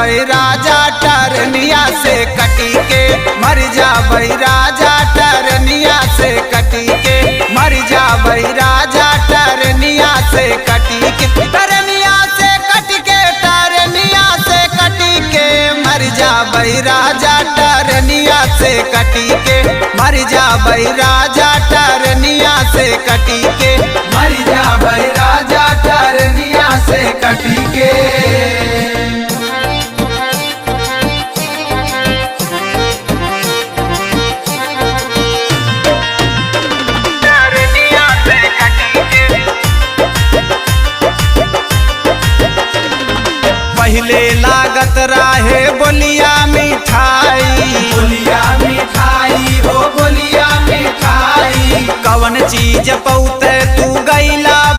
राजा टरनिया से कटी के, मर जा राजा टरनिया से कटी के, मर जा राजा टरनिया से कटी के, टरनिया से कट के, टरनिया से कटी के, मर जा राजा टरनिया से कटी के, मर जा राजा टरनिया से कटी के, मर जा राजा टरनिया से कटी के। पहले लागत रहे बोलिया मिठाई, बोलिया मिठाई हो बोलिया मिठाई, कवन चीज पौते तू गईला